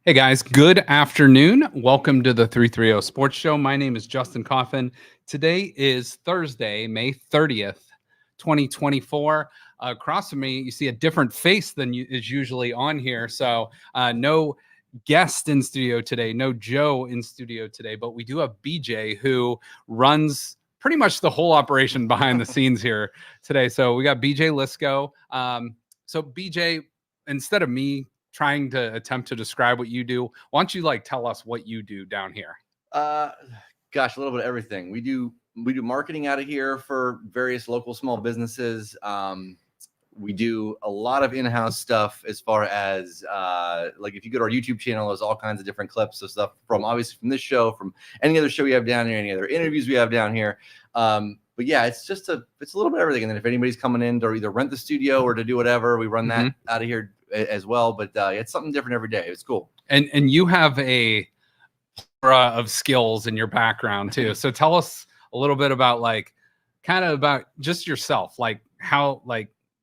Hey guys, good afternoon. Welcome to the 330 Sports Show. My name is Justin Coffin. Today is Thursday, May 30th, 2024. Across from me, you see a different face than is usually on here. So, no guest in studio today, no Joe in studio today, but we do have BJ who runs pretty much the whole operation behind the scenes here today. So, we got BJ Lisco. BJ, instead of me trying to attempt to describe what you do, why don't you tell us what you do down here? Uh, Gosh, a little bit of everything. We do marketing out of here for various local small businesses. We do a lot of in-house stuff as far as like if you go to our YouTube channel, there's all kinds of different clips of stuff from obviously from this show, from any other show we have down here, any other interviews we have down here. But yeah, it's a little bit of everything. And then if anybody's coming in to either rent the studio or to do whatever, we run that out of here as well. But it's something different every day. It's cool. And you have a plethora of skills in your background too. So tell us a little bit about kind of about just yourself, how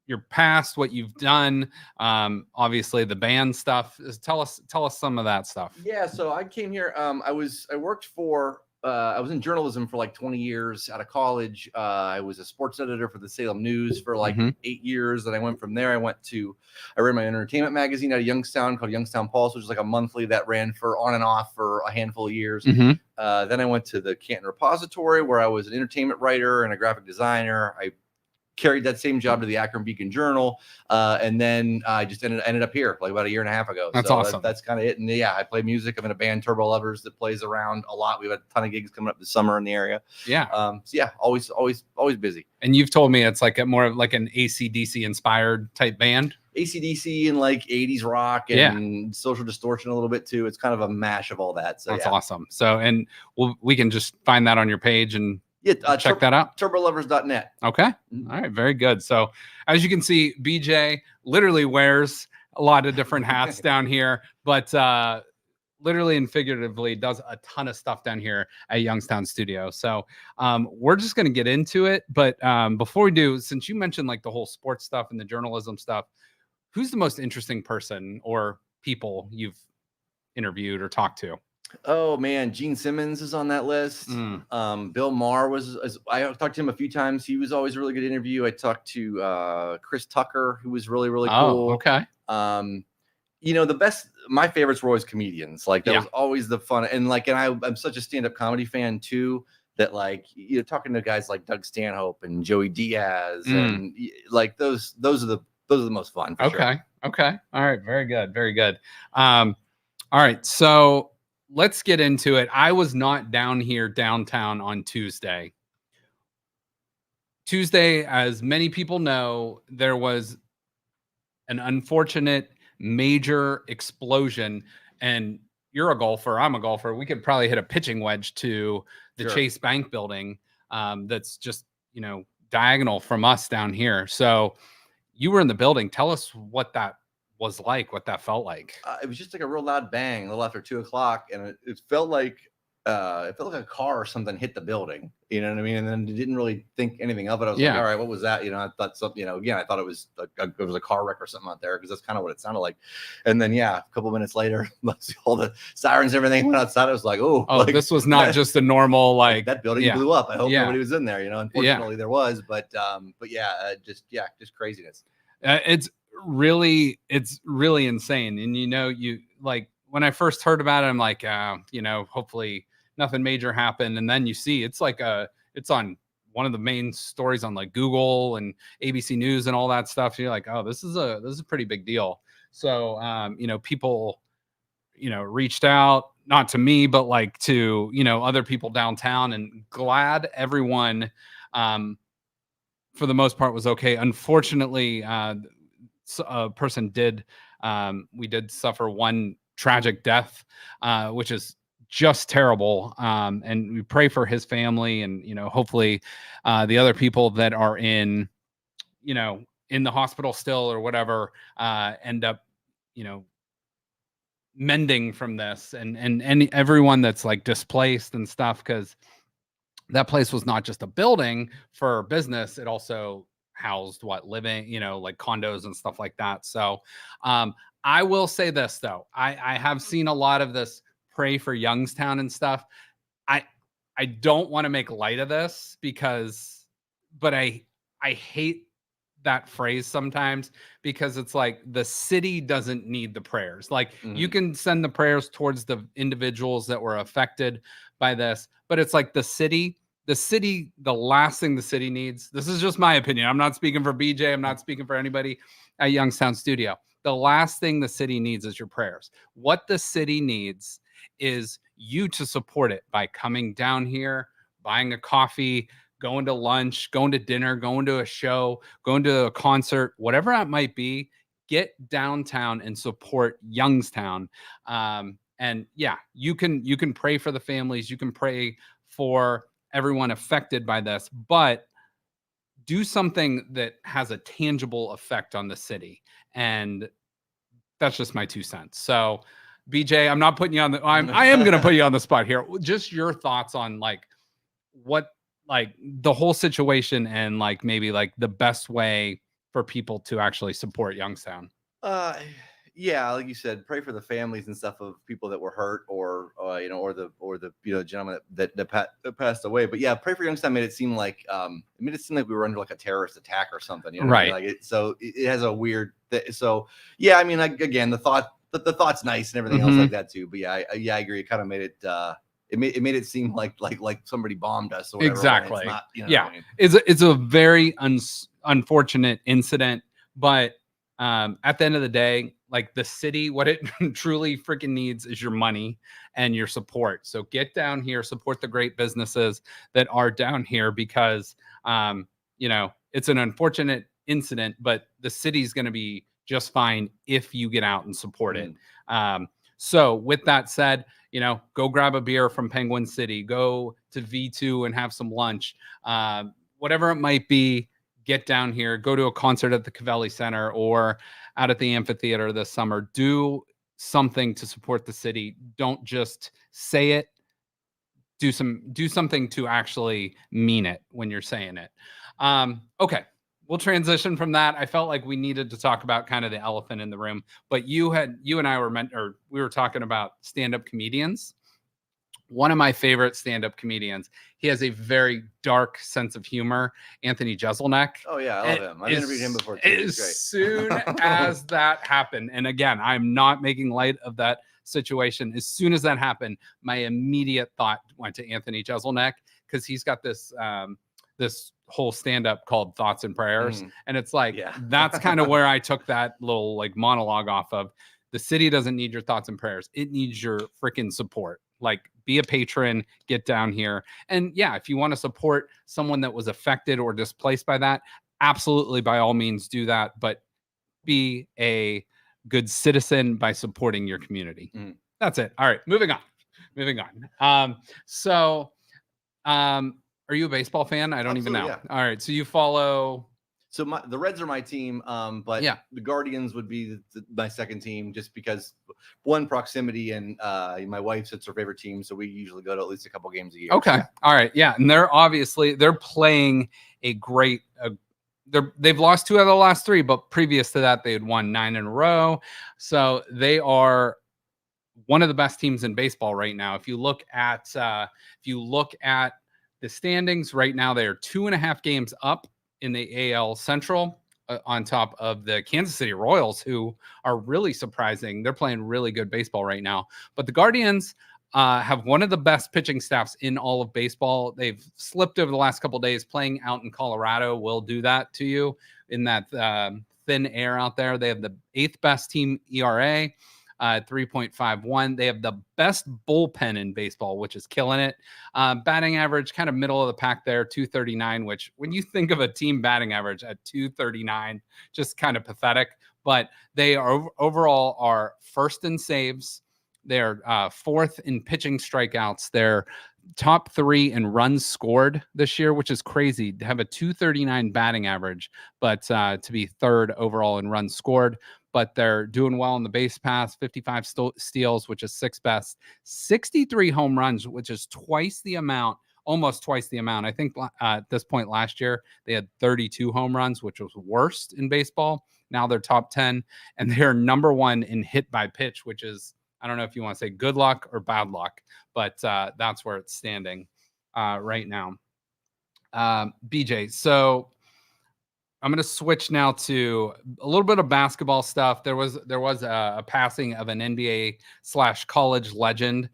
your past, what you've done. Obviously the band stuff. Tell us some of that stuff. Yeah. So I came here. I was in journalism for like 20 years out of college. I was a sports editor for the Salem News for 8 years. Then I went from there. I ran my entertainment magazine out of Youngstown called Youngstown Pulse, which is like a monthly that ran for on and off for a handful of years. Then I went to the Canton Repository where I was an entertainment writer and a graphic designer. I carried that same job to the Akron Beacon Journal. And then I just ended up here about a year and a half ago. That's awesome. That's kind of it. And yeah, I play music. I'm in a band, Turbo Lovers, that plays around a lot. We've had a ton of gigs coming up this summer in the area. Yeah. So yeah, always busy. And you've told me it's more of like an AC/DC inspired type band. AC/DC and 80s rock and Social Distortion a little bit too. It's kind of a mash of all that. So that's awesome. So, and we can just find that on your page and check that out. turbolovers.net. Okay. All right. Very good. So as you can see, BJ literally wears a lot of different hats down here, but literally and figuratively does a ton of stuff down here at Youngstown Studio. So we're just going to get into it. But before we do, since you mentioned the whole sports stuff and the journalism stuff, who's the most interesting person or people you've interviewed or talked to? Oh man, Gene Simmons is on that list. Bill Maher I talked to him a few times. He was always a really good interview. I talked to Chris Tucker, who was really cool. Oh, okay. My favorites were always comedians. That was always the fun. And I'm such a stand-up comedy fan too, that talking to guys like Doug Stanhope and Joey Diaz and those are the most fun. For sure. Okay. All right. Very good. All right. So let's get into it. I was not down here downtown on Tuesday. As many people know, there was an unfortunate major explosion. And you're a golfer. I'm a golfer. We could probably hit a pitching wedge to the Chase Bank building that's just, diagonal from us down here. So you were in the building. Tell us what that was like, what that felt like. It was just a real loud bang a little after 2:00, and it felt like a car or something hit the building. You know what I mean? And then didn't really think anything of it. I was like, all right, what was that? I thought something. Again, I thought it was a car wreck or something out there, because that's kind of what it sounded like. And then a couple minutes later, all the sirens, everything went outside. I was like, this was not just a normal that building blew up. I hope nobody was in there. Unfortunately there was, but just craziness. It's really insane. And when I first heard about it, I'm like, hopefully nothing major happened. And then you see it's on one of the main stories on Google and ABC News and all that stuff. You're like, oh, this is a pretty big deal. So people reached out, not to me, but to other people downtown, and glad everyone for the most part was okay. Unfortunately, a person we did suffer one tragic death, which is just terrible. And we pray for his family, and hopefully the other people that are in the hospital still or whatever end up mending from this, and everyone that's displaced and stuff, because that place was not just a building for business, it also housed living, condos and stuff like that. So I will say this though. I have seen a lot of this pray for Youngstown and stuff. I I don't want to make light of this but I hate that phrase sometimes because it's like the city doesn't need the prayers. Like you can send the prayers towards the individuals that were affected by this, but it's like the last thing the city needs. This is just my opinion. I'm not speaking for BJ. I'm not speaking for anybody at Youngstown Studio. The last thing the city needs is your prayers. What the city needs is you to support it by coming down here, buying a coffee, going to lunch, going to dinner, going to a show, going to a concert, whatever it might be. Get downtown and support Youngstown. And yeah, you can pray for the families, you can pray for everyone affected by this, but do something that has a tangible effect on the city. And that's just my 2 cents. So BJ, I'm not putting you on the I am going to put you on the spot here. Just your thoughts on like what like the whole situation and like maybe like the best way for people to actually support Youngstown. Yeah, like you said, pray for the families and stuff of people that were hurt or the gentleman that passed away. But yeah, pray for Youngstown made it seem like we were under like a terrorist attack or something. You know right. What I mean? Like it has a weird so yeah, I mean, like again, the thought's nice and everything else like that too. But yeah, I agree. It kind of made it it made it seem like somebody bombed us or whatever. Exactly. It's not, yeah. I mean? It's a very unfortunate incident, but at the end of the day, like the city, what it truly freaking needs is your money and your support. So get down here, support the great businesses that are down here because, it's an unfortunate incident, but the city's going to be just fine if you get out and support it. So with that said, go grab a beer from Penguin City, go to V2 and have some lunch, whatever it might be. Get down here, go to a concert at the Cavelli Center or out at the amphitheater this summer. Do something to support the city. Don't just say it. Do something to actually mean it when you're saying it. Okay, we'll transition from that. I felt like we needed to talk about kind of the elephant in the room, but you and I we were talking about stand-up comedians. One of my favorite stand-up comedians. He has a very dark sense of humor. Anthony Jeselnik. Oh yeah, I love him. I've interviewed him before too. As soon as that happened, and again, I'm not making light of that situation. As soon as that happened, my immediate thought went to Anthony Jeselnik because he's got this this whole stand-up called Thoughts and Prayers, and it's like that's kind of where I took that little like monologue off of. The city doesn't need your thoughts and prayers; it needs your freaking support. Like, be a patron, get down here. And yeah, if you want to support someone that was affected or displaced by that, absolutely, by all means, do that. But be a good citizen by supporting your community. That's it. All right, moving on. Are you a baseball fan? I don't even know. Yeah. All right, so you follow... So the Reds are my team, but the Guardians would be my second team just because, one, proximity, and my wife's it's her favorite team, so we usually go to at least a couple games a year. Okay, all right, yeah, and they're playing a great. They've lost 2 out of the last 3, but previous to that, they had won 9 in a row. So they are one of the best teams in baseball right now. If you look at the standings right now, they are 2.5 games up in the AL Central on top of the Kansas City Royals, who are really surprising. They're playing really good baseball right now. But the Guardians have one of the best pitching staffs in all of baseball. They've slipped over the last couple of days. Playing out in Colorado will do that to you in that thin air out there. They have the 8th best team ERA. 3.51. They have the best bullpen in baseball, which is killing it. Batting average, kind of middle of the pack there, 239, which when you think of a team batting average at 239, just kind of pathetic. But they are overall are first in saves. They're 4th in pitching strikeouts. They're top 3 in runs scored this year, which is crazy to have a 239 batting average, but to be 3rd overall in runs scored. But they're doing well on the base paths, 55 steals, which is 6th best, 63 home runs, which is twice the amount, almost twice the amount. I think at this point last year, they had 32 home runs, which was worst in baseball. Now they're top 10, and they're number 1 in hit by pitch, which is, I don't know if you want to say good luck or bad luck, but that's where it's standing right now. BJ, so I'm going to switch now to a little bit of basketball stuff. There was a passing of an NBA/college legend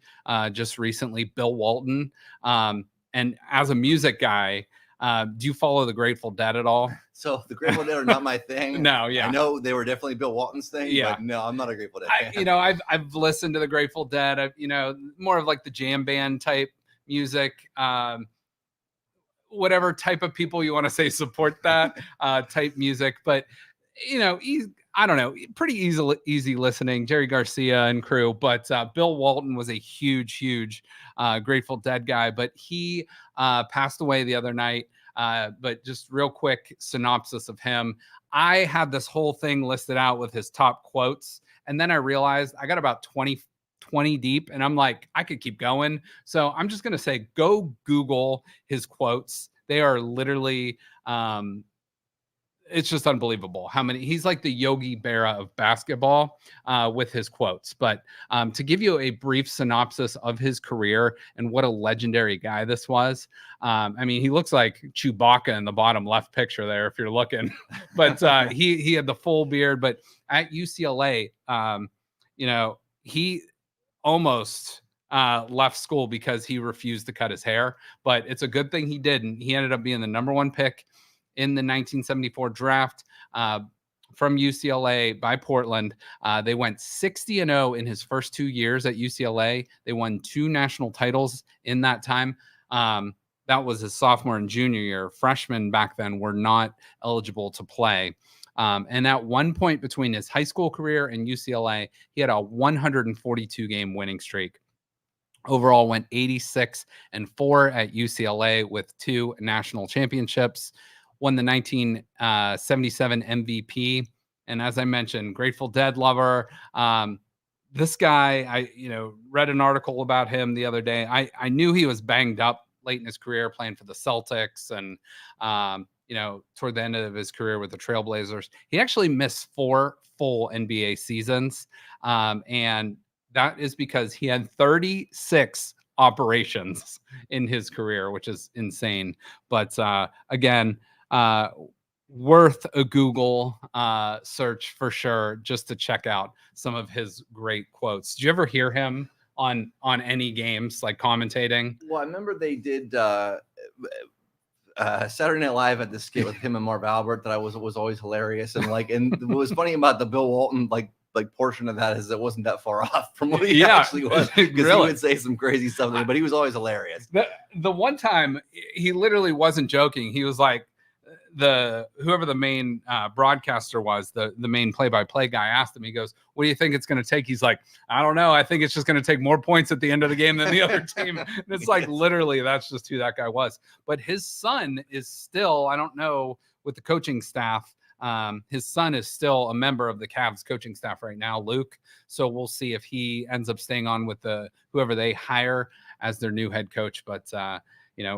just recently, Bill Walton. And as a music guy, do you follow the Grateful Dead at all? So the Grateful Dead are not my thing. No, yeah. I know they were definitely Bill Walton's thing, but no, I'm not a Grateful Dead fan. I've listened to the Grateful Dead. More of like the jam band type music. Whatever type of people you want to say support that type music, but I don't know, pretty easy listening, Jerry Garcia and crew. But Bill Walton was a huge Grateful Dead guy, but he passed away the other night. But just real quick synopsis of him. I had this whole thing listed out with his top quotes, and then I realized I got about 20 deep, and I'm like, I could keep going. So I'm just going to say, go Google his quotes. They are literally, it's just unbelievable how many. He's like the Yogi Berra of basketball with his quotes. But to give you a brief synopsis of his career and what a legendary guy this was, he looks like Chewbacca in the bottom left picture there, if you're looking. But he had the full beard. But at UCLA, he almost left school because he refused to cut his hair, but it's a good thing he didn't. He ended up being the number 1 pick in the 1974 draft from UCLA by Portland. They went 60-0 in his first 2 years at UCLA. They won 2 national titles in that time. That was his sophomore and junior year. Freshmen back then were not eligible to play. And at one point between his high school career and UCLA, he had a 142 game winning streak. Overall went 86-4 at UCLA with 2 national championships, won the 1977 MVP. And as I mentioned, Grateful Dead lover. This guy, I read an article about him the other day. I knew he was banged up late in his career playing for the Celtics and, toward the end of his career with the Trailblazers. He actually missed 4 full NBA seasons. And that is because he had 36 operations in his career, which is insane. But again, worth a Google search for sure, just to check out some of his great quotes. Did you ever hear him on any games, like commentating? Well, I remember they did Saturday Night Live at this skit with him and Marv Albert that was always hilarious. And what was funny about the Bill Walton like portion of that is it wasn't that far off from what he actually was, because really? He would say some crazy stuff, but he was always hilarious. The one time he literally wasn't joking. He was like, whoever the main broadcaster was, the main play-by-play guy, asked him, he goes, what do you think it's going to take? He's like, I don't know. I think it's just going to take more points at the end of the game than the other team. And it's like, literally, that's just who that guy was. But his son is still, I don't know, with the coaching staff, his son is still a member of the Cavs coaching staff right now, Luke. So we'll see if he ends up staying on with whoever they hire as their new head coach. But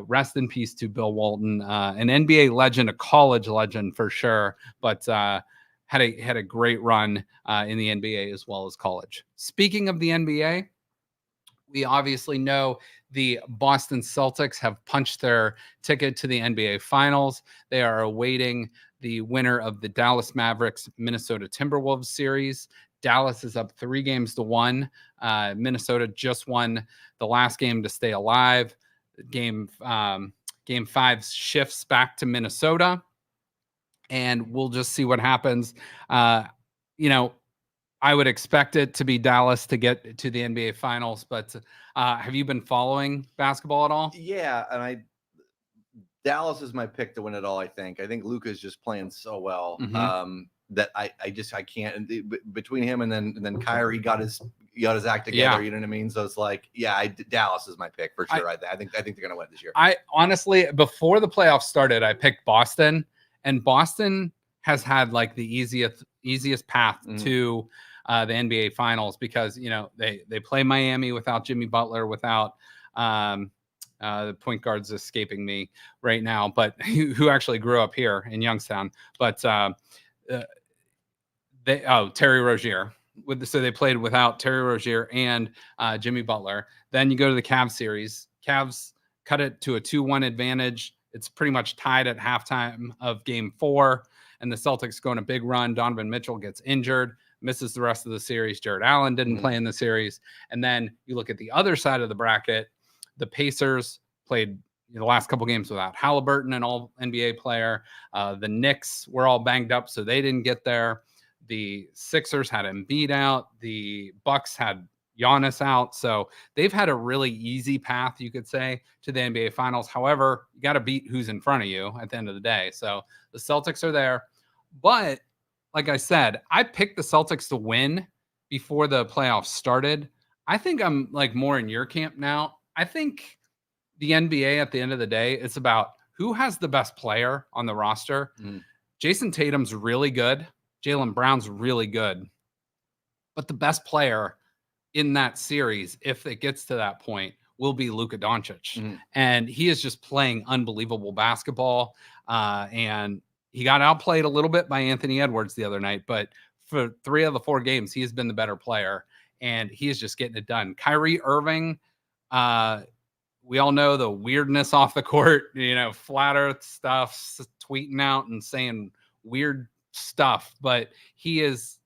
rest in peace to Bill Walton, an NBA legend, a college legend for sure, but had a great run in the NBA as well as college. Speaking of the NBA, we obviously know the Boston Celtics have punched their ticket to the NBA Finals. They are awaiting the winner of the Dallas Mavericks Minnesota Timberwolves series. Dallas is up 3-1. Minnesota just won the last game to stay alive. Game 5 shifts back to Minnesota, and we'll just see what happens. I would expect it to be Dallas to get to the NBA Finals, but have you been following basketball at all? Yeah, and Dallas is my pick to win it all. I think Luka's just playing so well. Mm-hmm. That I can't. And between him and then Kyrie got his act together. Yeah. You know what I mean? So it's like, Dallas is my pick for sure. I think they're gonna win this year. I honestly, before the playoffs started, I picked Boston, and Boston has had like the easiest path to the NBA Finals because they play Miami without Jimmy Butler, without The point guard's escaping me right now, but who actually grew up here in Youngstown. But Terry Rozier. So they played without Terry Rozier and Jimmy Butler. Then you go to the Cavs series. Cavs cut it to a 2-1 advantage. It's pretty much tied at halftime of game 4, and the Celtics go on a big run. Donovan Mitchell gets injured, misses the rest of the series. Jared Allen didn't play in the series. And then you look at the other side of the bracket. The Pacers played the last couple games without Halliburton, an all-NBA player. The Knicks were all banged up, so they didn't get there. The Sixers had Embiid out. The Bucks had Giannis out. So they've had a really easy path, you could say, to the NBA Finals. However, you got to beat who's in front of you at the end of the day. So the Celtics are there. But like I said, I picked the Celtics to win before the playoffs started. I think I'm like more in your camp now. I think the NBA at the end of the day, it's about who has the best player on the roster. Jason Tatum's really good. Jaylen Brown's really good. But the best player in that series, if it gets to that point, will be Luka Doncic. And he is just playing unbelievable basketball. And he got outplayed a little bit by Anthony Edwards the other night. But for 3 of the 4 games, he has been the better player. And he is just getting it done. Kyrie Irving, we all know the weirdness off the court, flat earth stuff, tweeting out and saying weird stuff, but he is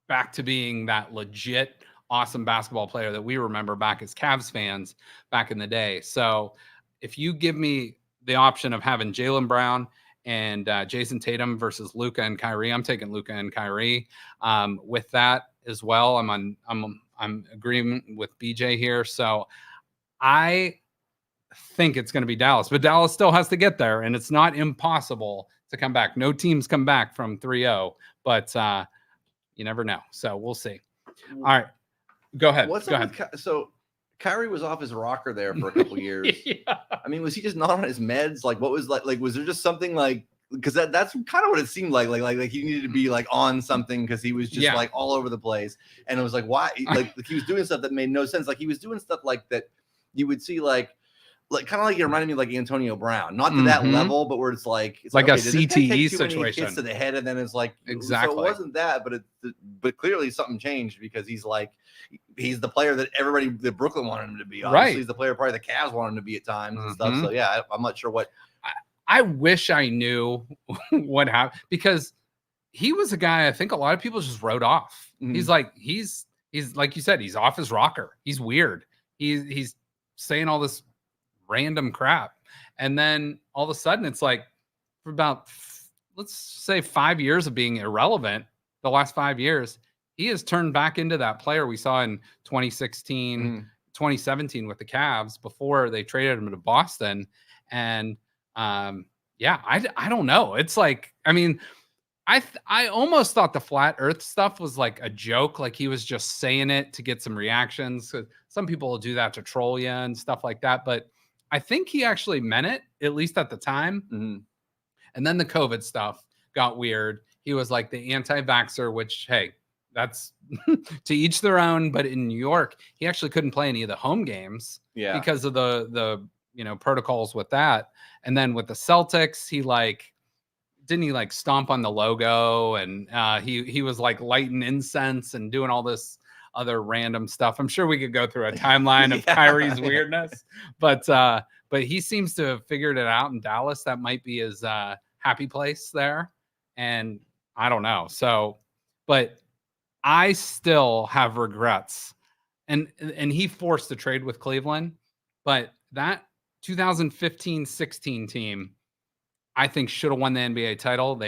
back to being that legit awesome basketball player that we remember back as Cavs fans back in the day. So if you give me the option of having Jaylen Brown and Jason Tatum versus Luka and Kyrie, I'm taking Luka and Kyrie. With that as well, I'm agreeing with BJ here. So I think it's going to be Dallas, but Dallas still has to get there, and it's not impossible to come back. No teams come back from 3-0, but you never know. So we'll see. All right, go ahead. So Kyrie was off his rocker there for a couple years. I mean, was he just not on his meds? Like, what was like was there just something like, because that's kind of what it seemed like he needed to be like on something, because he was just like all over the place, and it was like, why? Like he was doing stuff that made no sense. Like he was doing stuff like that you would see like kind of like, it reminded me of like Antonio Brown, not to that level, but where it's like like okay, a CTE situation. Hits to the head, and then it's like exactly. So it wasn't that, but clearly something changed, because he's the player that everybody that Brooklyn wanted him to be. Obviously, he's the player probably the Cavs wanted him to be at times and stuff. So yeah, I'm not sure what. I wish I knew what happened, because he was a guy I think a lot of people just wrote off. He's like you said, he's off his rocker. He's weird. He's saying all this random crap, and then all of a sudden it's like, for about, let's say, 5 years of being irrelevant, the last 5 years, he has turned back into that player we saw in 2016, 2017 with the Cavs before they traded him to Boston. And I don't know. It's like, I mean, I almost thought the flat earth stuff was like a joke. Like he was just saying it to get some reactions. Some people will do that to troll you and stuff like that. But I think he actually meant it, at least at the time. And then the COVID stuff got weird. He was like the anti-vaxxer, which, hey, that's to each their own. But in New York, he actually couldn't play any of the home games because of the protocols with that. And then with the Celtics, didn't he stomp on the logo, and he was like lighting incense and doing all this other random stuff. I'm sure we could go through a timeline of Kyrie's weirdness, but he seems to have figured it out in Dallas. That might be his happy place there. And I don't know. So, but I still have regrets, and he forced a trade with Cleveland, but that 2015-16 team, I think, should have won the NBA title.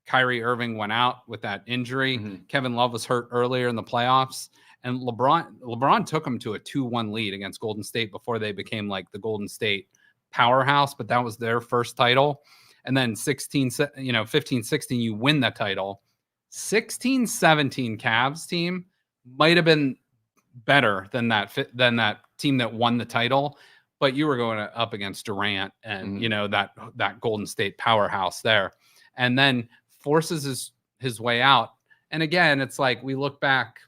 Kyrie Irving went out with that injury. Kevin Love was hurt earlier in the playoffs, and LeBron took them to a 2-1 lead against Golden State before they became like the Golden State powerhouse. But that was their first title. And then 15-16, you win the title. 16-17 Cavs team might have been better than that team that won the title. But you were going up against Durant and, that Golden State powerhouse there, and then forces his way out. And again, it's like, we look back,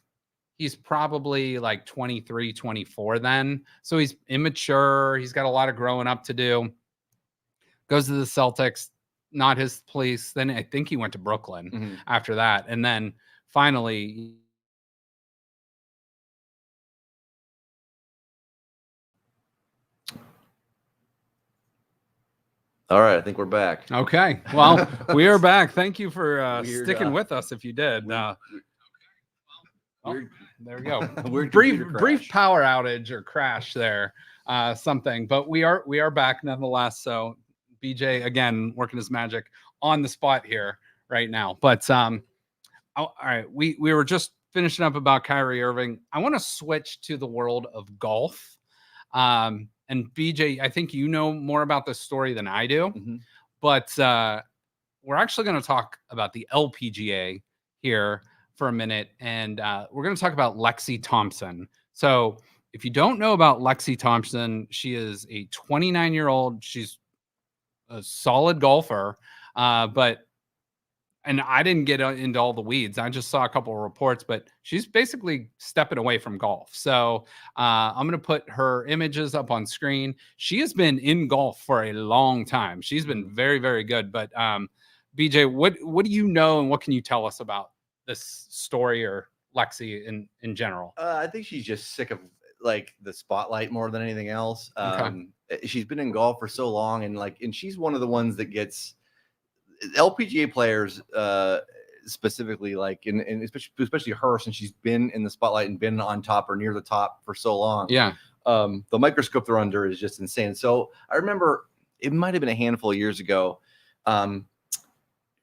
he's probably like 23, 24 then. So he's immature. He's got a lot of growing up to do. Goes to the Celtics, not his place. Then I think he went to Brooklyn after that. And then finally, all right, I think we're back. Okay. Well, we are back. Thank you for sticking with us if you did. There we go. brief power outage or crash there. Something. But we are back nonetheless. So BJ again working his magic on the spot here right now. But all right, we were just finishing up about Kyrie Irving. I want to switch to the world of golf. And BJ, I think you know more about this story than I do, but we're actually going to talk about the LPGA here for a minute, and we're going to talk about Lexi Thompson. So if you don't know about Lexi Thompson, she is a 29-year-old. She's a solid golfer, and I didn't get into all the weeds. I just saw a couple of reports, but she's basically stepping away from golf. So I'm going to put her images up on screen. She has been in golf for a long time. She's been very, very good. But BJ, what do you know and what can you tell us about this story or Lexi in general? I think she's just sick of like the spotlight more than anything else. Okay. She's been in golf for so long, and she's one of the ones that gets LPGA players specifically, like, and especially her, since she's been in the spotlight and been on top or near the top for so long. Yeah. The microscope they're under is just insane. So I remember it might have been a handful of years ago.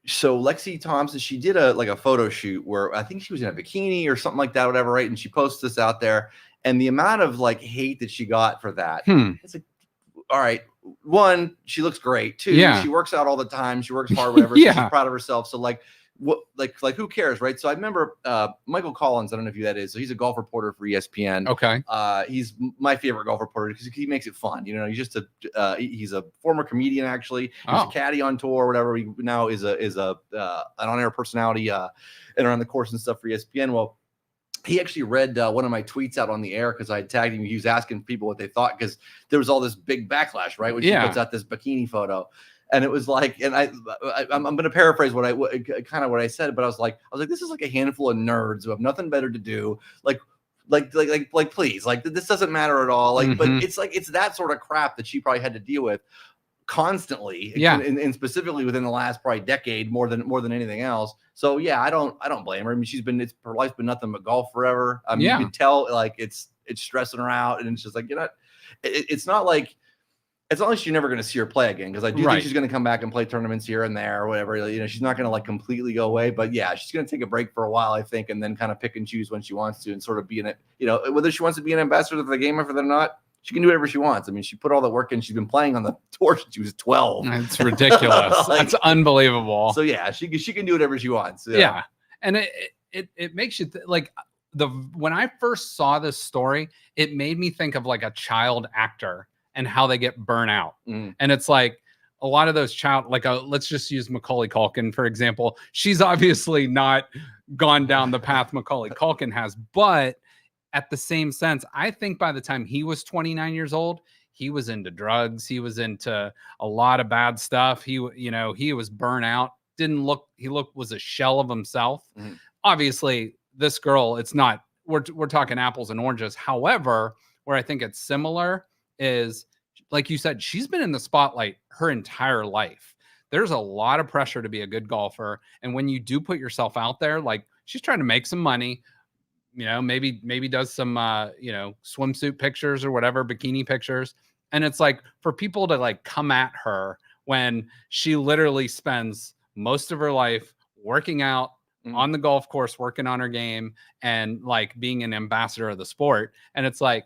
So Lexi Thompson, she did a photo shoot where I think she was in a bikini or something like that, whatever, right? And she posts this out there, and the amount of like hate that she got for that, it's like, all right, one, she looks great. Two, she works out all the time. She works hard, whatever. So she's proud of herself. So like, what, like who cares, right? So I remember Michael Collins. I don't know if you that is. So he's a golf reporter for ESPN. Okay. He's my favorite golf reporter because he makes it fun. You know, he's just he's a former comedian actually. He's a caddy on tour, or whatever. He now is an on-air personality and around the course and stuff for ESPN. Well, he actually read one of my tweets out on the air because I tagged him. He was asking people what they thought because there was all this big backlash, right? When she puts out this bikini photo, and it was like, and I'm going to paraphrase what I said, but I was like, this is like a handful of nerds who have nothing better to do, like please, like this doesn't matter at all, like, but it's like it's that sort of crap that she probably had to deal with constantly, and specifically within the last probably decade more than anything else. So yeah, I don't blame her. I mean, her life's been nothing but golf forever. I mean, you can tell like it's stressing her out, and it's just like, you know, it's not like you're never going to see her play again, because I do think she's going to come back and play tournaments here and there or whatever. You know, she's not going to like completely go away, but yeah, she's going to take a break for a while, I think, and then kind of pick and choose when she wants to, and sort of be in it. You know, whether she wants to be an ambassador for the game or not, she can do whatever she wants. I mean, she put all the work in. She's been playing on the tour since she was 12. It's ridiculous. Like, that's unbelievable. So yeah, she can do whatever she wants. Yeah. And it makes you like when I first saw this story, it made me think of like a child actor and how they get burnt out. And it's like a lot of those let's just use Macaulay Culkin, for example. She's obviously not gone down the path Macaulay Culkin has, but at the same sense, I think by the time he was 29 years old, he was into drugs. He was into a lot of bad stuff. He was burnt out. Was a shell of himself. Obviously, this girl, it's not, we're talking apples and oranges. However, where I think it's similar is, like you said, she's been in the spotlight her entire life. There's a lot of pressure to be a good golfer. And when you do put yourself out there, like she's trying to make some money, you know, maybe does some, swimsuit pictures or whatever, bikini pictures. And it's like for people to like come at her when she literally spends most of her life working out on the golf course, working on her game, and like being an ambassador of the sport. And it's like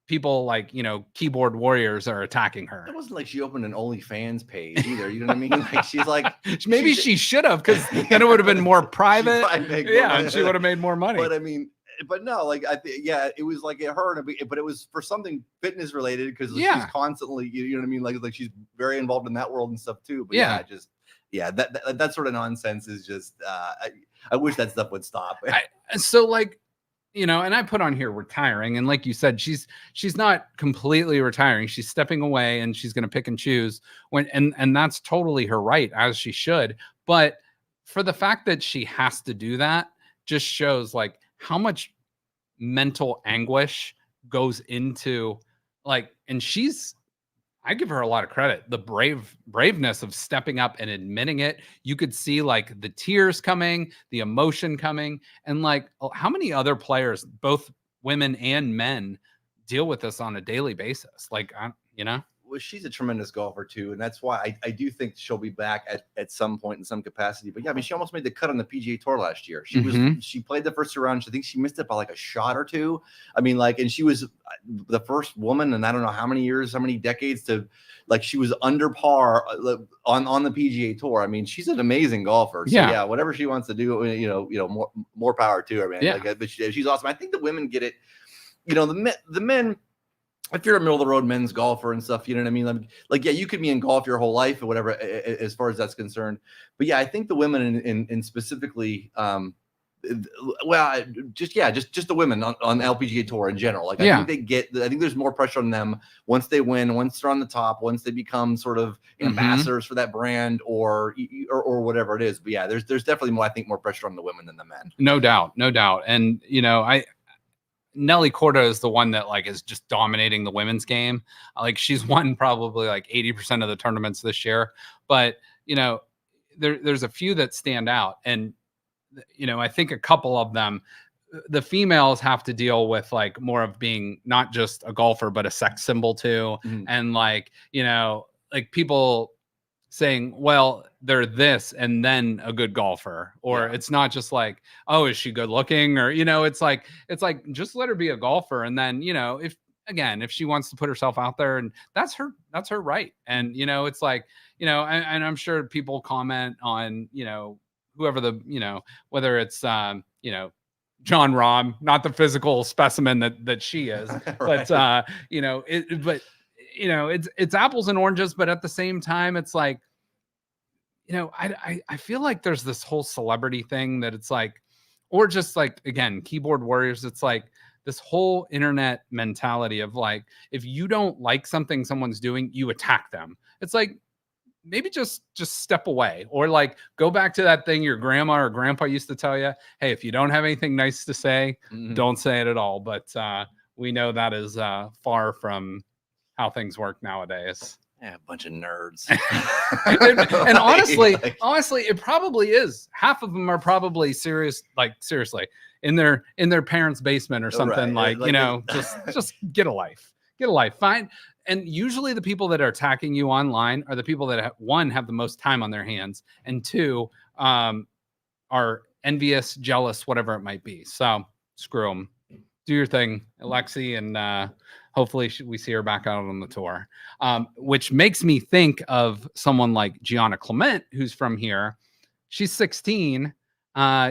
people like, you know, keyboard warriors are attacking her. It wasn't like she opened an OnlyFans page either. You know what I mean? Like she's like, maybe she should have, because then it would have been more private. And she would have made more money. But I mean, but no, like it was like her, but it was for something fitness related, because she's constantly, you know what I mean? Like she's very involved in that world and stuff too. But that sort of nonsense is just, I wish that stuff would stop. So like, and I put on here retiring, and like you said, she's not completely retiring. She's stepping away, and she's going to pick and choose and that's totally her right, as she should. But for the fact that she has to do that just shows like how much mental anguish goes into and I give her a lot of credit. The braveness of stepping up and admitting it. You could see like the tears coming, the emotion coming, and like how many other players, both women and men, deal with this on a daily basis. Well, she's a tremendous golfer too, and that's why I do think she'll be back at some point in some capacity. But yeah, I mean, she almost made the cut on the PGA Tour last year. She played the first round. I think she missed it by like a shot or two. I mean, and she was the first woman, and I don't know how many years, how many decades to she was under par on the PGA Tour. I mean, she's an amazing golfer. So yeah, whatever she wants to do, more power to her, man. Yeah. But she's awesome. I think the women get it. The men. If you're a middle of the road men's golfer and stuff, you know what I mean? Yeah, you could be in golf your whole life or whatever, as far as that's concerned. But yeah, I think the women in specifically, just the women on the LPGA Tour in general. I think I think there's more pressure on them once they win, once they're on the top, once they become sort of ambassadors for that brand or whatever it is. But yeah, there's definitely more, I think, more pressure on the women than the men. No doubt. And Nelly Corda is the one that is just dominating the women's game. She's won probably 80% of the tournaments this year, but there's a few that stand out. And, I think a couple of them, the females have to deal with more of being not just a golfer, but a sex symbol too. And people saying, well, they're this and then a good golfer, or it's not just oh, is she good looking? Or, it's like just let her be a golfer. And then, if she wants to put herself out there, and that's her right. And, it's and I'm sure people comment on, whoever whether it's, John Rahm, not the physical specimen that she is, right. But, it's apples and oranges, but at the same time, it's I feel like there's this whole celebrity thing that it's or just again, keyboard warriors. It's this whole internet mentality of if you don't like something someone's doing, you attack them. It's maybe just step away, or go back to that thing your grandma or grandpa used to tell you. Hey, if you don't have anything nice to say, don't say it at all. But we know that is far from how things work nowadays. Yeah, a bunch of nerds. and honestly, it probably is. Half of them are probably serious, seriously, in their parents' basement or something. Right. Just get a life. Fine. And usually the people that are attacking you online are the people that one, have the most time on their hands, and two, are envious, jealous, whatever it might be. So screw them. Do your thing, Lexi, and hopefully we see her back out on the tour. Which makes me think of someone like Gianna Clement, who's from here. She's 16.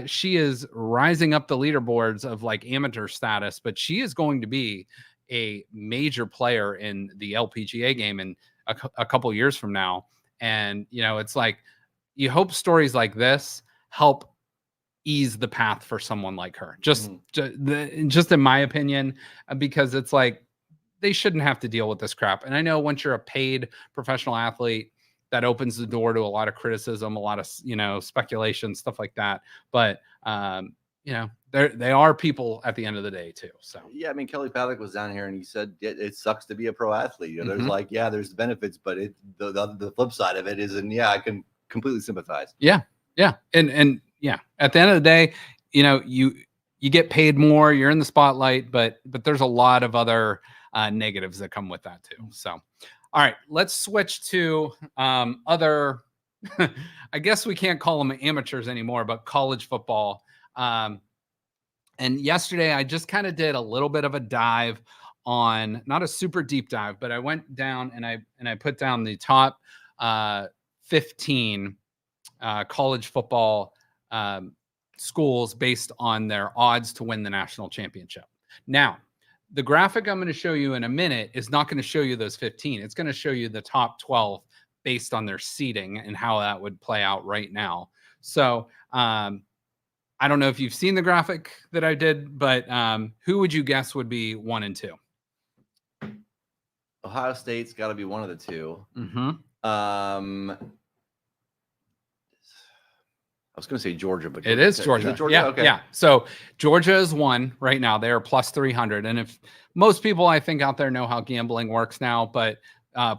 She is rising up the leaderboards of amateur status, but she is going to be a major player in the LPGA game in a couple years from now. And, it's you hope stories like this help ease the path for someone like her, just in my opinion, because it's they shouldn't have to deal with this crap. And I know once you're a paid professional athlete, that opens the door to a lot of criticism, a lot of, speculation, stuff like that. But, they are people at the end of the day too. So yeah, I mean, Kelly Paddock was down here and he said it sucks to be a pro athlete. There's there's benefits, but the flip side of it is, and I can completely sympathize. Yeah, and yeah, at the end of the day, you get paid more, you're in the spotlight, but there's a lot of other negatives that come with that too. So, all right, let's switch to other. I guess we can't call them amateurs anymore, but college football. And yesterday I just kind of did a little bit of a dive on, not a super deep dive, but I went down and I put down the top 15 college football schools based on their odds to win the national championship. Now, the graphic I'm going to show you in a minute is not going to show you those 15. It's going to show you the top 12 based on their seeding and how that would play out right now. So, I don't know if you've seen the graphic that I did, but who would you guess would be 1 and 2? Ohio State's got to be one of the two. Mm-hmm. I was going to say Georgia, but it is Georgia. Is it Georgia? Yeah, okay. Yeah. So Georgia is 1 right now. They are plus 300. And if most people I think out there know how gambling works now, but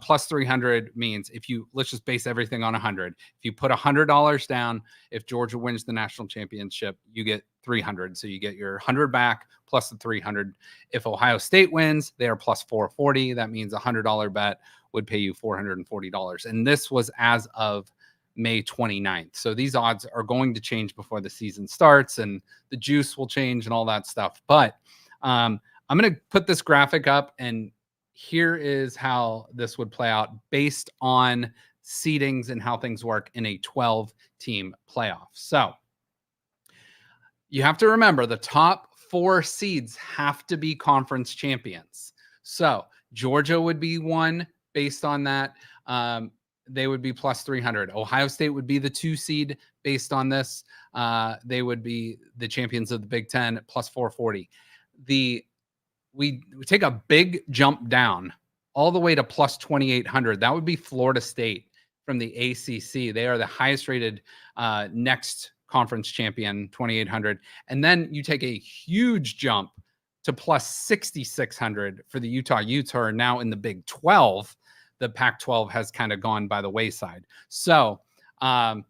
plus 300 means let's just base everything on 100. If you put $100 down, if Georgia wins the national championship, you get 300. So you get your 100 back plus the 300. If Ohio State wins, they are plus 440. That means a $100 bet would pay you $440. And this was as of May 29th. So these odds are going to change before the season starts, and the juice will change and all that stuff. But I'm going to put this graphic up, and here is how this would play out based on seedings and how things work in a 12-team playoff. So you have to remember the top 4 seeds have to be conference champions. So Georgia would be 1 based on that. They would be plus 300. Ohio State would be the 2 seed based on this. They would be the champions of the Big Ten plus 440. We take a big jump down all the way to plus 2,800. That would be Florida State from the ACC. They are the highest rated next conference champion, 2,800. And then you take a huge jump to plus 6,600 for the Utah Utes, who are now in the Big 12. The Pac-12 has kind of gone by the wayside. So the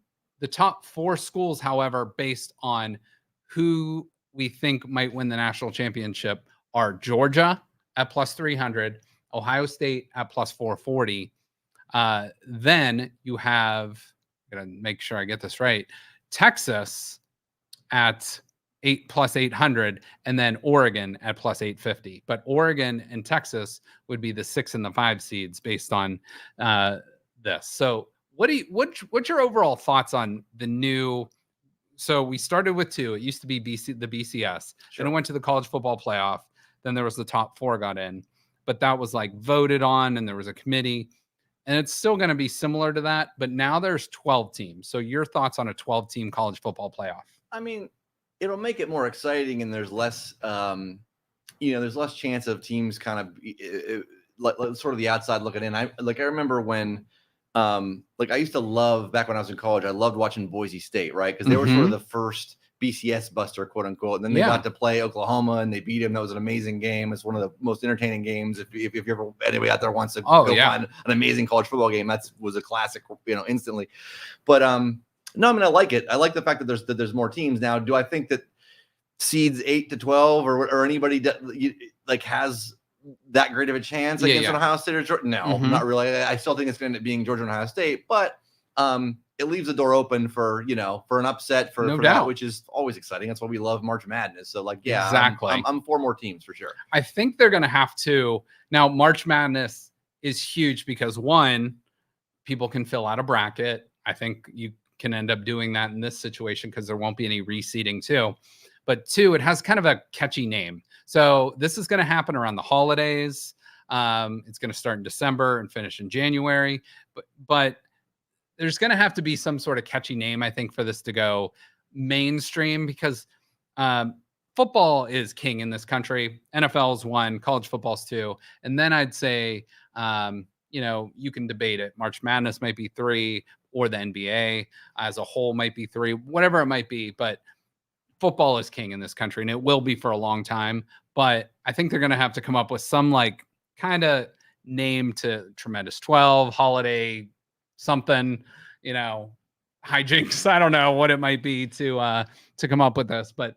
top 4 schools, however, based on who we think might win the national championship are Georgia at plus 300, Ohio State at plus 440. Then you have, I'm going to make sure I get this right, Texas at plus 800, and then Oregon at plus 850. But Oregon and Texas would be the 6 and the 5 seeds based on this. So what's your overall thoughts on the new? So we started with 2. It used to be the BCS. Sure. Then it went to the college football playoff. Then there was the top 4 got in, but that was like voted on, and there was a committee, and it's still going to be similar to that. But now there's 12 teams. So your thoughts on a 12-team college football playoff? I mean, it'll make it more exciting, and there's less, there's less chance of teams kind of sort of the outside looking in. I remember when, I used to love, back when I was in college, I loved watching Boise State, right? Because they were sort of the first BCS buster, quote unquote. And then they got to play Oklahoma, and they beat him. That was an amazing game. It's one of the most entertaining games. If you ever, anybody out there wants to go find an amazing college football game, that was a classic, instantly. But no, I mean, I like it. I like the fact that there's more teams now. Do I think that seeds 8 to 12 or anybody has that great of a chance against an Ohio State or Georgia? No, not really. I still think it's going to end up being Georgia and Ohio State, but it leaves the door open for for an upset for that, which is always exciting. That's why we love March Madness. So exactly, I'm for more teams for sure. I think they're going to have to now. March Madness is huge because 1, people can fill out a bracket. I think you can end up doing that in this situation because there won't be any reseeding too. But 2, it has kind of a catchy name. So this is going to happen around the holidays. It's going to start in December and finish in January. But there's going to have to be some sort of catchy name, I think, for this to go mainstream because football is king in this country. NFL's 1, college football's 2. And then I'd say, you can debate it. March Madness might be 3, or the NBA as a whole might be 3, whatever it might be. But football is king in this country, and it will be for a long time. But I think they're going to have to come up with some kind of name to Tremendous 12, holiday something, hijinks. I don't know what it might be to come up with this, but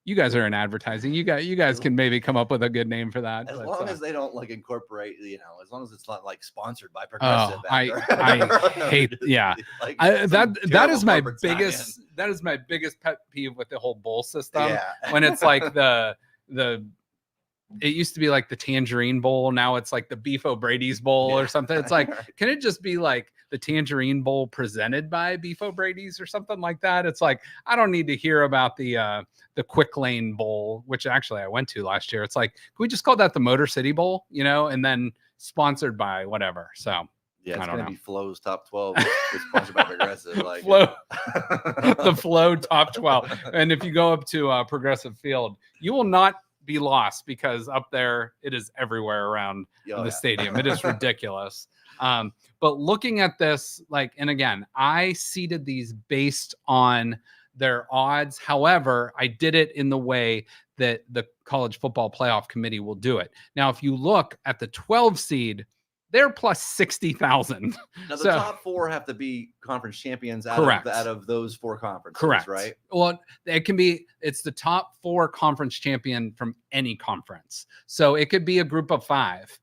you guys are in advertising. You guys can maybe come up with a good name for that. As long as they don't incorporate, as long as it's not sponsored by Progressive. I hate, that is my biggest pet peeve with the whole bowl system. Yeah. When it's it used to be like the Tangerine Bowl. Now it's like the Beef O'Brady's Bowl or something. It's can it just be like the Tangerine Bowl presented by Beef O'Brady's or something like that? It's I don't need to hear about the Quick Lane Bowl, which actually I went to last year. It's can we just call that the Motor City Bowl, and then sponsored by whatever. So Yeah, it's I don't gonna know. be Flo's top 12. It's sponsored by Progressive. Like Flow, the Flow top 12. And if you go up to Progressive Field, you will not be lost because up there it is everywhere around the stadium. It is ridiculous. But looking at this, like, and again, I seeded these based on their odds. However, I did it in the way that the College Football Playoff Committee will do it. Now, if you look at the 12 seed, they're plus 60,000. Now the top 4 have to be conference champions out of those 4 conferences, correct, right? Well, it's the top 4 conference champion from any conference. So it could be a group of 5.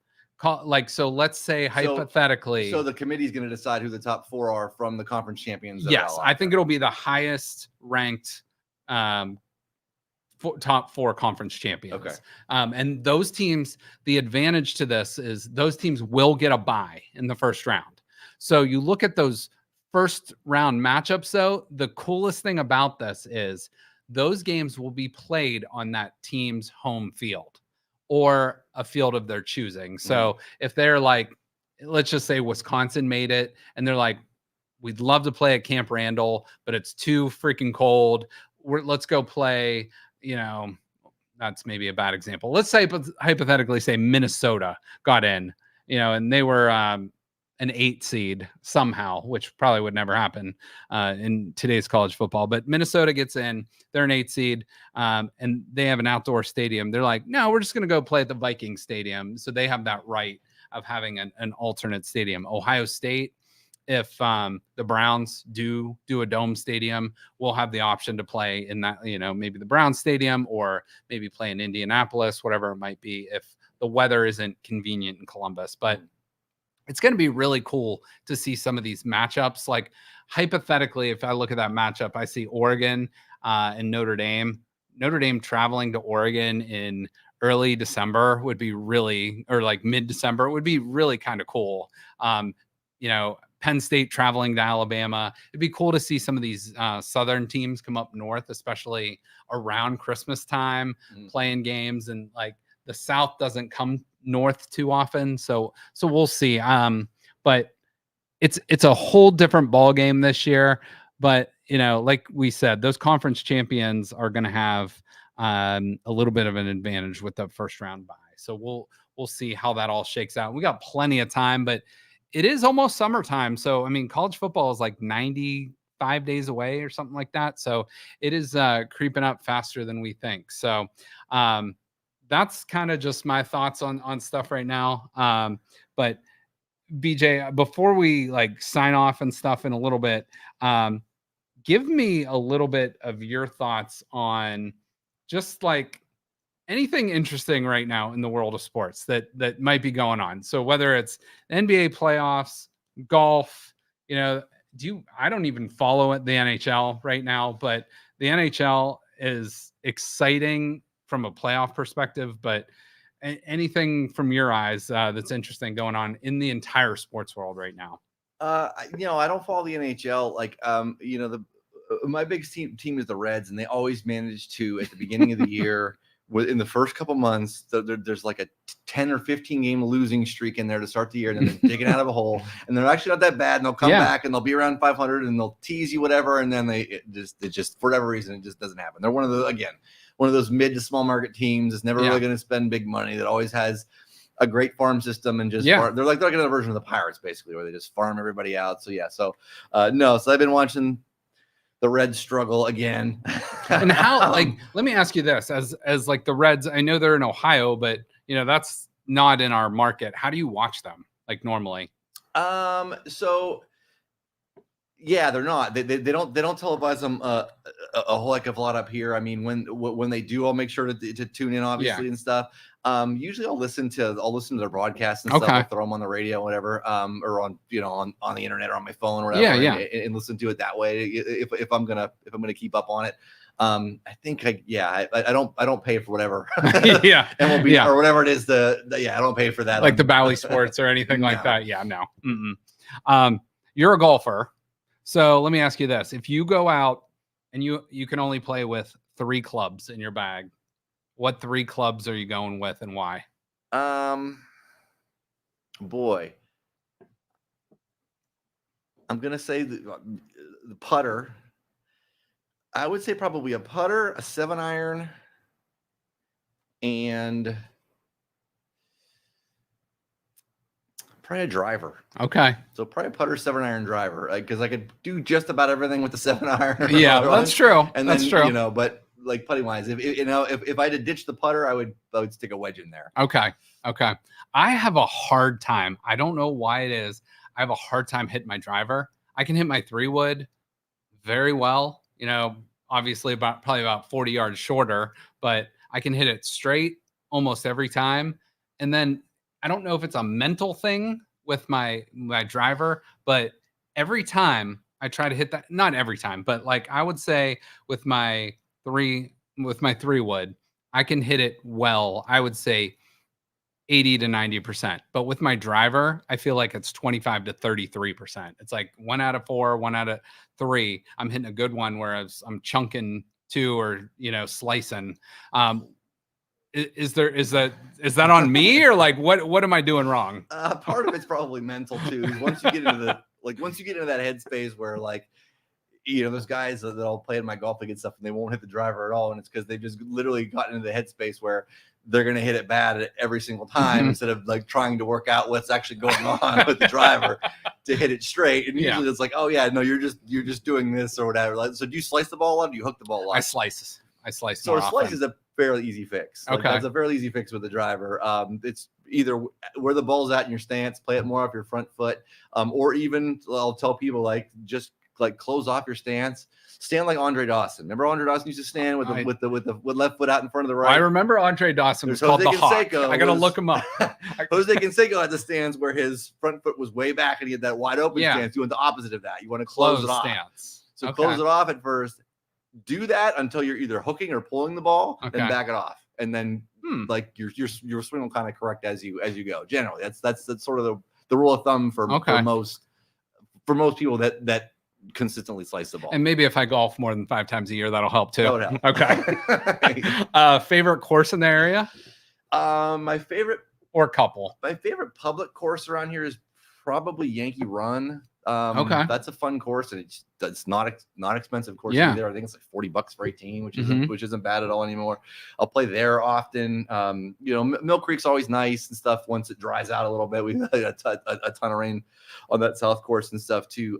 So let's say hypothetically. So the committee is going to decide who the top 4 are from the conference champions. Yes, I think it'll be the highest ranked top 4 conference champions. Okay. And those teams, the advantage to this is those teams will get a bye in the first round. So you look at those first round matchups, though, the coolest thing about this is those games will be played on that team's home field or a field of their choosing. So if they're like, let's just say Wisconsin made it and they're like, we'd love to play at Camp Randall, but it's too freaking cold. Let's go play, that's maybe a bad example. Let's say, hypothetically, say Minnesota got in, and they were an 8 seed somehow, which probably would never happen in today's college football. But Minnesota gets in, they're an 8 seed, and they have an outdoor stadium. They're like, no, we're just going to go play at the Viking Stadium. So they have that right of having an alternate stadium. Ohio State, if the Browns do a dome stadium, we'll have the option to play in that, maybe the Browns stadium or maybe play in Indianapolis, whatever it might be, if the weather isn't convenient in Columbus. But it's going to be really cool to see some of these matchups. Like hypothetically, if I look at that matchup, I see Oregon and Notre Dame. Notre Dame traveling to Oregon in early December would be really, or like mid-December, would be really kind of cool. Penn State traveling to Alabama. It'd be cool to see some of these Southern teams come up north, especially around Christmas time, playing games. And like the South doesn't come north too often. So we'll see. But it's a whole different ball game this year. But, like we said, those conference champions are going to have a little bit of an advantage with the first round bye. So we'll see how that all shakes out. We got plenty of time, but it is almost summertime. So, college football is like 95 days away or something like that. So it is creeping up faster than we think. So that's kind of just my thoughts on stuff right now. But BJ, before we like sign off and stuff in a little bit, give me a little bit of your thoughts on just like anything interesting right now in the world of sports that might be going on. So whether it's NBA playoffs, golf, I don't even follow the NHL right now, but the NHL is exciting from a playoff perspective, but anything from your eyes that's interesting going on in the entire sports world right now? I don't follow the NHL. Like, my biggest team is the Reds, and they always manage to, at the beginning of the year, in the first couple months, there's like a 10 or 15 game losing streak in there to start the year, and then they're digging out of a hole, and they're actually not that bad, and they'll come back and they'll be around 500 and they'll tease you whatever, and then it just for whatever reason it just doesn't happen. They're one of those mid to small market teams that's never really going to spend big money, that always has a great farm system and just they're like another version of the Pirates basically, where they just farm everybody out. So so I've been watching the Reds struggle again. And how, like, let me ask you this, as like the Reds, I know they're in Ohio, but that's not in our market. How do you watch them like normally? So yeah, they're not, they don't televise them a whole heck of a lot up here. When they do, I'll make sure to tune in, obviously, and stuff. Usually I'll listen to their broadcasts and stuff. I'll throw them on the radio, whatever, or on on the internet or on my phone or whatever, and listen to it that way if I'm gonna keep up on it. I think I don't pay for whatever MLB or whatever it is. I don't pay for that, like the Bally Sports or anything like that. No. You're a golfer, so let me ask you this: if you go out and you can only play with 3 clubs in your bag, what 3 clubs are you going with and why? Boy, I'm gonna say the putter. I would say probably a putter, a 7-iron, and probably a driver. Okay. So probably a putter, 7-iron driver, because I could do just about everything with the 7-iron. Yeah, that's true. And that's then, true. but like putting wise, if I had to ditch the putter, I would stick a wedge in there. Okay. I have a hard time. I don't know why it is. I have a hard time hitting my driver. I can hit my 3-wood very well. Obviously probably about 40 yards shorter, but I can hit it straight almost every time. And then I don't know if it's a mental thing with my driver, but every time I try to hit that, not every time, but like I would say with my 3-wood, I can hit it well. I would say 80 to 90%. But with my driver, I feel like it's 25 to 33%. It's like 1 out of 4, 1 out of 3. I'm hitting a good one, whereas I'm chunking 2 or, slicing. Is that on me, or like what am I doing wrong? Part of it's probably mental too. Once you get into that headspace where like, there's guys that all play in my golf league and stuff, and they won't hit the driver at all, and it's because they've just literally gotten into the headspace where they're going to hit it bad every single time instead of like trying to work out what's actually going on with the driver to hit it straight. And usually it's like, oh yeah, no, you're just doing this or whatever. Like, so do you slice the ball out? Or do you hook the ball out? I slice. So a slice is a fairly easy fix. Like, okay, that's a fairly easy fix with the driver. It's either where the ball's at in your stance, play it more off your front foot, or even I'll tell people like just like close off your stance. Stand like Andre Dawson. Remember Andre Dawson used to stand with the left foot out in front of the right. I remember Andre Dawson was called the Hawk. I gotta look him up. Jose Canseco had the stands where his front foot was way back and he had that wide open stance. You want the opposite of that. You want to close it off. Stance. So close it off at first. Do that until you're either hooking or pulling the ball, then back it off, and then like your swing will kind of correct as you go. Generally, that's sort of the rule of thumb for most people that consistently slice the ball. And maybe if I golf more than 5 times a year, that'll help too. That would help. Okay. Favorite course in the area? My favorite public course around here is probably Yankee Run. That's a fun course, and it's not expensive course either. I think it's like $40 for 18, which isn't bad at all anymore. I'll play there often. Mill Creek's always nice and stuff once it dries out a little bit. We had a ton of rain on that south course and stuff too.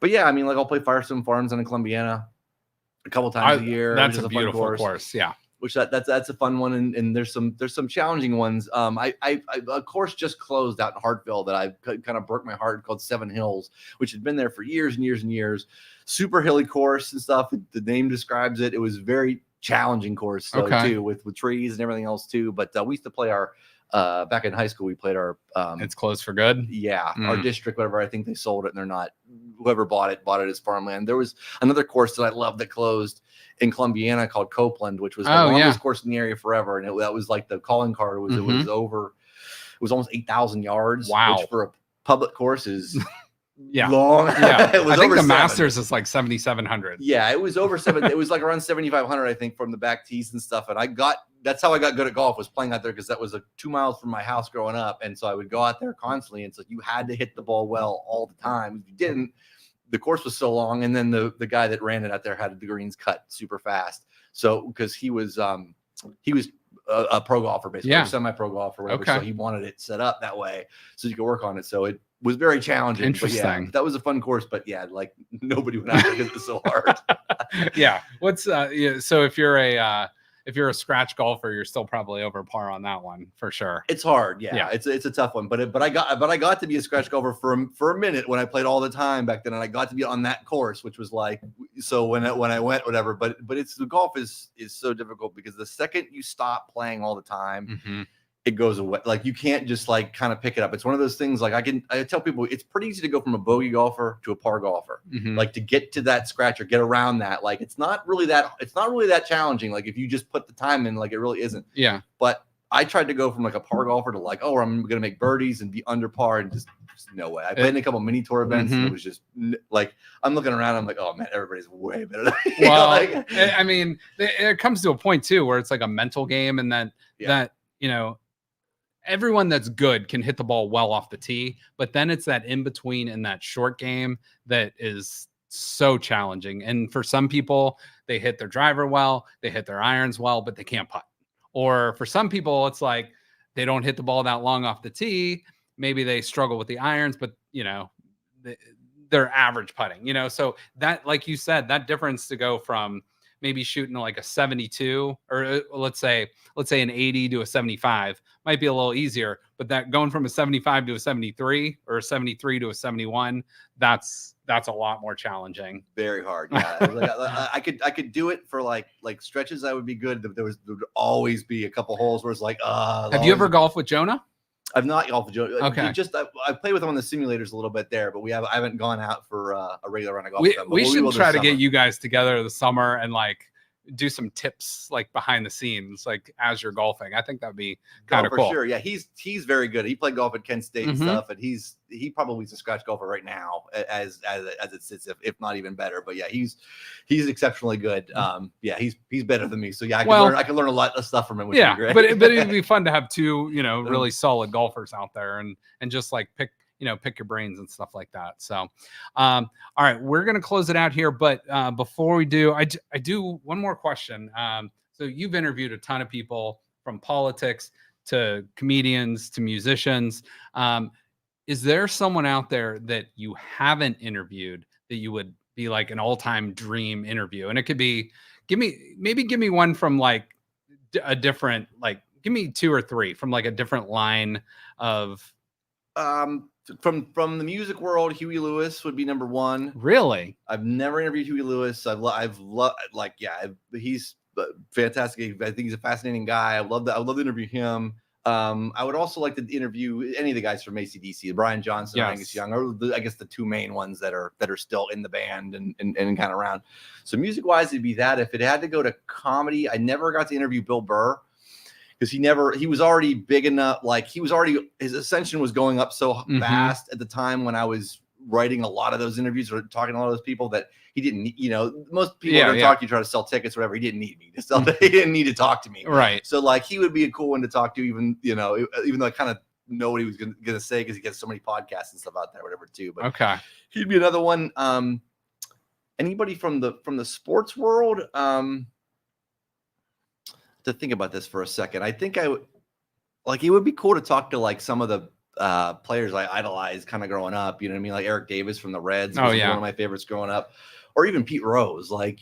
But yeah, I mean, like I'll play Firestone Farms in Columbiana a couple times a year. That's a beautiful course. Yeah. Which that's a fun one, and there's some challenging ones. A course just closed out in Hartville that I kind of broke my heart, called Seven Hills, which had been there for years and years and years. Super hilly course and stuff. The name describes it. It was very challenging course too, with trees and everything else too. But we used to play our back in high school. We played our it's closed for good. Yeah, our district, whatever. I think they sold it, and they're not. Whoever bought it as farmland. There was another course that I loved that closed in Columbiana called Copeland, which was the longest course in the area forever, and that was like the calling card was it was almost 8,000 yards. Wow, which for a public course is long. Yeah, I think the 7. Masters is like 7,700. Yeah, it was over 7. It was like around 7,500, I think, from the back tees and stuff. And that's how I got good at golf, was playing out there, because that was 2 miles from my house growing up, and so I would go out there constantly. And so you had to hit the ball well all the time. If you didn't, the course was so long, and then the guy that ran it out there had the greens cut super fast. So because he was a pro golfer, basically, semi-pro golfer, whatever. So he wanted it set up that way so you could work on it. So it was very challenging. Interesting. But that was a fun course, but like nobody went out there because it was so hard. Yeah. So if you're a scratch golfer, you're still probably over par on that one for sure. It's hard. Yeah. It's a tough one, but I got to be a scratch golfer for a minute when I played all the time back then. And I got to be on that course, which was like, so when I went, whatever, but the golf is so difficult, because the second you stop playing all the time, it goes away. Like you can't just like kind of pick it up. It's one of those things. Like I tell people it's pretty easy to go from a bogey golfer to a par golfer. Like to get to that scratch or get around that. Like it's not really that challenging. Like if you just put the time in, like it really isn't. Yeah. But I tried to go from like a par golfer to like, oh, I'm gonna make birdies and be under par, and just no way. I played in a couple mini tour events, and it was just like I'm looking around. I'm like, oh man, everybody's way better than me. Well, I mean, it comes to a point too where it's like a mental game, and that everyone that's good can hit the ball well off the tee, but then it's that in between and that short game that is so challenging. And for some people, they hit their driver well, they hit their irons well, but they can't putt. Or for some people, it's like they don't hit the ball that long off the tee. Maybe they struggle with the irons, but they're average putting, so that, like you said, that difference to go from maybe shooting like a 72 or let's say an 80 to a 75 might be a little easier, but that going from a 75 to a 73 or a 73 to a 71, that's a lot more challenging. Very hard. Yeah. Like, I could do it for like stretches. I would be good. There would always be a couple holes where it's like, have you ever golfed with Jonah? I've not golfed with Jonah. Okay. I play with him on the simulators a little bit there, but I haven't gone out for a regular run of golf. We should try to get you guys together this summer and like do some tips like behind the scenes, like as you're golfing. I think that'd be kind of cool. For sure. Yeah, he's very good. He played golf at Kent State and stuff, and he probably is a scratch golfer right now as it sits, if not even better. But yeah, he's exceptionally good. Yeah, he's better than me. So yeah, I can learn a lot of stuff from him. Which would be great. but it'd be fun to have two really solid golfers out there and just like pick your brains and stuff like that. So, all right, we're going to close it out here. But before we do, I do one more question. So you've interviewed a ton of people, from politics to comedians to musicians. Is there someone out there that you haven't interviewed that you would be like an all-time dream interview? And it could be, give me one from like a different, like, give me 2 or 3 from like a different line of, from the music world. Huey Lewis would be number 1. Really? I've never interviewed Huey Lewis. He's fantastic. I think he's a fascinating guy. I would love to interview him. I would also like to interview any of the guys from AC/DC, Brian Johnson, or Angus Young, or I guess the 2 main ones that are still in the band and kind of around. So music wise, it'd be that. If it had to go to comedy, I never got to interview Bill Burr, because he was already big enough. Like his ascension was going up so fast at the time when I was writing a lot of those interviews or talking to a lot of those people that he didn't, most people are going to talk to you, try to sell tickets or whatever. He didn't need me to sell. He didn't need to talk to me. Right. So like, he would be a cool one to talk to, even though I kind of know what he was going to say, because he gets so many podcasts and stuff out there, whatever too. But okay, he'd be another one. Anybody from the sports world, to think about this for a second. I think it would be cool to talk to like some of the players I idolized kind of growing up. You know what I mean? Like Eric Davis from the Reds. Was one of my favorites growing up. Or even Pete Rose. Like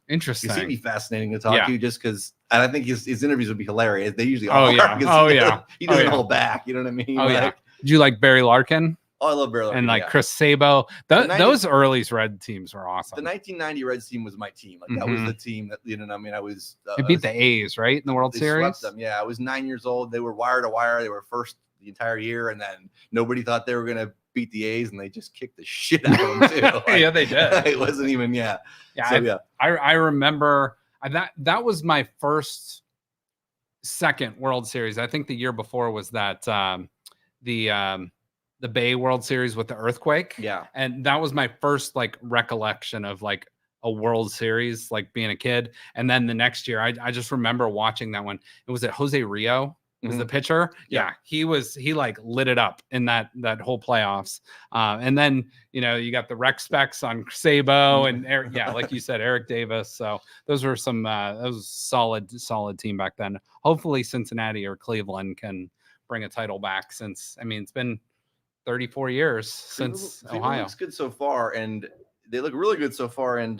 interesting. He'd be fascinating to talk to, just because. And I think his interviews would be hilarious. They usually are. He doesn't hold back. You know what I mean? Did you like Barry Larkin? Oh, I love Barry Larkin. And like Chris Sabo. Those early Red teams were awesome. The 1990 Reds team was my team. Like that was the team that, I mean, I was. They beat the A's, right, in the World Series? Swept them. Yeah, I was 9 years old. They were wire to wire. They were first the entire year, and then nobody thought they were going to beat the A's, and they just kicked the shit out of them too. Like, yeah, they did. It wasn't even. Yeah. So, I remember that was my second World Series. I think the year before was that the Bay World Series with the earthquake. Yeah. And that was my first like recollection of like a World Series, like being a kid. And then the next year, I just remember watching that one. It was at Jose Rio was the pitcher. Yeah. He like lit it up in that whole playoffs. And then, you got the rec specs on Sabo and Eric, like you said, Eric Davis. So those were that was solid team back then. Hopefully Cincinnati or Cleveland can bring a title back, since, I mean, it's been 34 years since Ohio. Looks good so far, and they look really good so far. And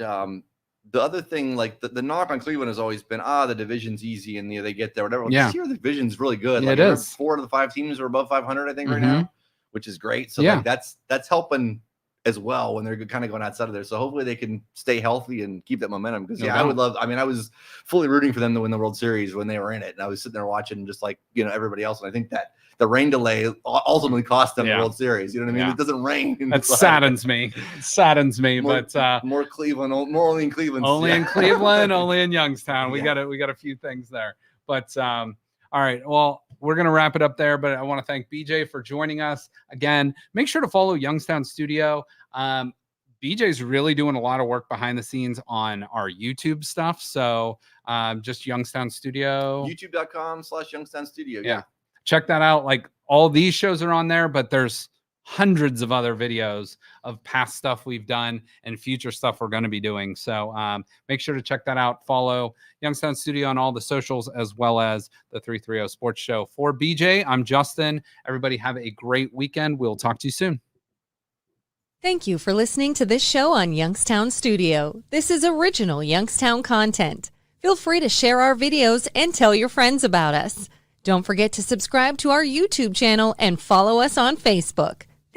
the other thing, like the knock on Cleveland has always been, the division's easy and they get there, whatever. This year the division's really good. Like, it is. 4 of the 5 teams are above 500, I think, right now, which is great. So like, that's helping as well when they're kind of going outside of there. So hopefully they can stay healthy and keep that momentum. Because I would love. I mean, I was fully rooting for them to win the World Series when they were in it, and I was sitting there watching just like everybody else. And I think that the rain delay ultimately cost them the World Series. You know what I mean? It doesn't rain. That saddens me. It saddens me. But more Cleveland, more only in Cleveland. Only in Cleveland, only in Youngstown. We got a few things there. But all right. Well, we're going to wrap it up there, but I want to thank BJ for joining us again. Make sure to follow Youngstown Studio. BJ's really doing a lot of work behind the scenes on our YouTube stuff. So just Youngstown Studio. YouTube.com/Youngstown Studio. Yeah. check that out. Like all these shows are on there, but there's hundreds of other videos of past stuff we've done and future stuff we're going to be doing. So make sure to check that out. Follow Youngstown Studio on all the socials, as well as the 330 Sports Show. For BJ, I'm Justin. Everybody have a great weekend. We'll talk to you soon. Thank you for listening to this show on Youngstown Studio. This is original Youngstown content. Feel free to share our videos and tell your friends about us. Don't forget to subscribe to our YouTube channel and follow us on Facebook.